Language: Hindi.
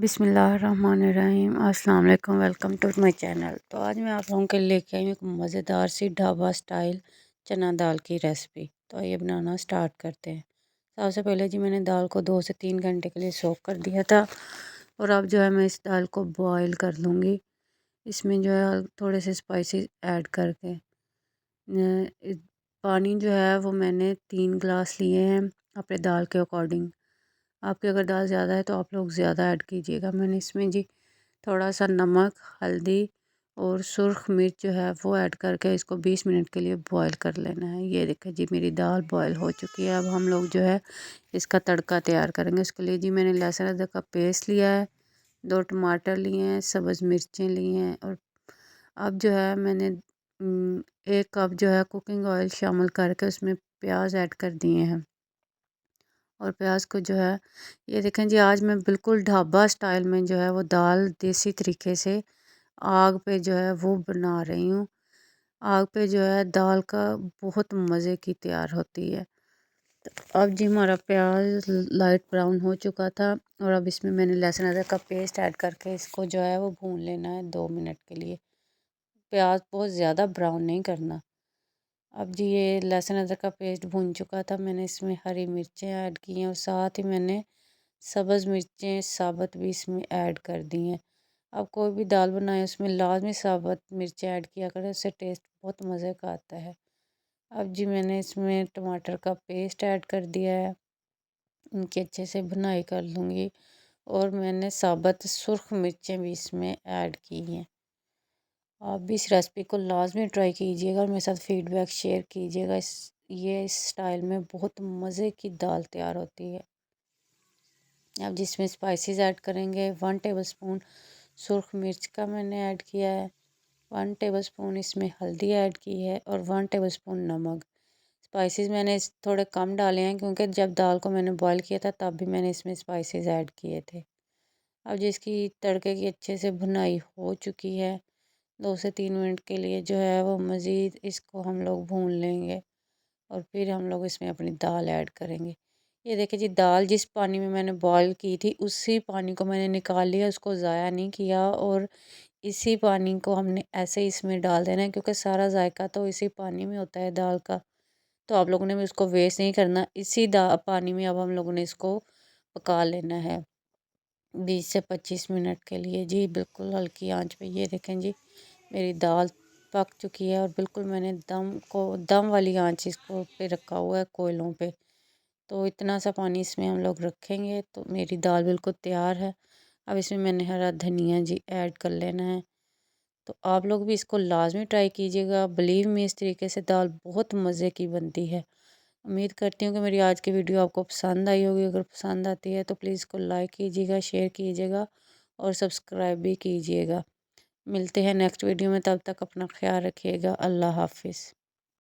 बिस्मिल्लाहिर्रहमानिर्रहीम। अस्सलाम वालेकुम। Welcome to my channel. तो आज मैं आप लोगों के लिए लेके आई हूँ एक मज़ेदार सी ढाबा स्टाइल चना दाल की रेसिपी। तो ये बनाना स्टार्ट करते हैं। सबसे पहले जी मैंने दाल को 2 से 3 घंटे के लिए सोक कर दिया था और अब जो है मैं इस दाल को बॉयल कर लूँगी। इसमें जो है थोड़े से स्पाइसेस ऐड करके पानी जो है वो मैंने 3 गिलास लिए हैं अपने दाल के अकॉर्डिंग। आपकी अगर दाल ज़्यादा है तो आप लोग ज़्यादा ऐड कीजिएगा। मैंने इसमें जी थोड़ा सा नमक, हल्दी और सुर्ख मिर्च जो है वो ऐड करके इसको 20 मिनट के लिए बॉयल कर लेना है। ये देखिए जी मेरी दाल बॉयल हो चुकी है। अब हम लोग जो है इसका तड़का तैयार करेंगे। उसके लिए जी मैंने लहसुन अदरक का पेस्ट लिया है, 2 टमाटर लिए हैं, सब्ज़ मिर्चें ली हैं और अब जो है मैंने 1 कप जो है कुकिंग ऑयल शामिल करके उसमें प्याज ऐड कर दिए हैं। और प्याज को जो है ये देखें जी आज मैं बिल्कुल ढाबा स्टाइल में जो है वो दाल देसी तरीके से आग पे जो है वो बना रही हूँ। आग पे जो है दाल का बहुत मज़े की तैयार होती है। तो अब जी हमारा प्याज लाइट ब्राउन हो चुका था और अब इसमें मैंने लहसुन अदरक का पेस्ट ऐड करके इसको जो है वो भून लेना है 2 मिनट के लिए। प्याज बहुत ज़्यादा ब्राउन नहीं करना। अब जी ये लहसुन अदरक का पेस्ट भून चुका था। मैंने इसमें हरी मिर्चें ऐड की हैं और साथ ही मैंने सब्ज़ मिर्चें साबुत भी इसमें ऐड कर दी हैं। अब कोई भी दाल बनाए उसमें लाजमी साबुत मिर्चें ऐड किया करें, उससे टेस्ट बहुत मज़े का आता है। अब जी मैंने इसमें टमाटर का पेस्ट ऐड कर दिया है। इनकी अच्छे से भुनाई कर लूँगी और मैंने साबुत सुर्ख मिर्चें भी इसमें ऐड की हैं। आप भी इस रेसिपी को लाजमी ट्राई कीजिएगा और मेरे साथ फीडबैक शेयर कीजिएगा। इस स्टाइल में बहुत मज़े की दाल तैयार होती है। अब जिसमें स्पाइसेस ऐड करेंगे 1 टेबलस्पून सुर्ख मिर्च का मैंने ऐड किया है, 1 टेबलस्पून इसमें हल्दी ऐड की है और 1 टेबलस्पून नमक। स्पाइसेस मैंने थोड़े कम डाले हैं क्योंकि जब दाल को मैंने बॉईल किया था तब भी मैंने इसमें स्पाइसेस ऐड किए थे। अब जिसकी तड़के की अच्छे से भुनाई हो चुकी है 2 से 3 मिनट के लिए जो है वो मज़ीद इसको हम लोग भून लेंगे और फिर हम लोग इसमें अपनी दाल ऐड करेंगे। ये देखिए जी दाल जिस पानी में मैंने बॉईल की थी उसी पानी को मैंने निकाल लिया, उसको ज़ाया नहीं किया और इसी पानी को हमने ऐसे ही इसमें डाल देना है क्योंकि सारा जायका तो इसी पानी में होता है दाल का। तो आप लोगों ने भी उसको वेस्ट नहीं करना। इसी पानी में अब हम लोगों ने इसको पका लेना है 20 से 25 मिनट के लिए जी बिल्कुल हल्की आंच पे। ये देखें जी मेरी दाल पक चुकी है और बिल्कुल मैंने दम वाली आंच इसको पे रखा हुआ है कोयलों पे। तो इतना सा पानी इसमें हम लोग रखेंगे तो मेरी दाल बिल्कुल तैयार है। अब इसमें मैंने हरा धनिया जी ऐड कर लेना है। तो आप लोग भी इसको लाजमी ट्राई कीजिएगा। बिलीव मी इस तरीके से दाल बहुत मज़े की बनती है। उम्मीद करती हूँ कि मेरी आज की वीडियो आपको पसंद आई होगी। अगर पसंद आती है तो प्लीज़ इसको लाइक कीजिएगा, शेयर कीजिएगा और सब्सक्राइब भी कीजिएगा। मिलते हैं नेक्स्ट वीडियो में, तब तक अपना ख्याल रखिएगा। अल्लाह हाफ़िज़।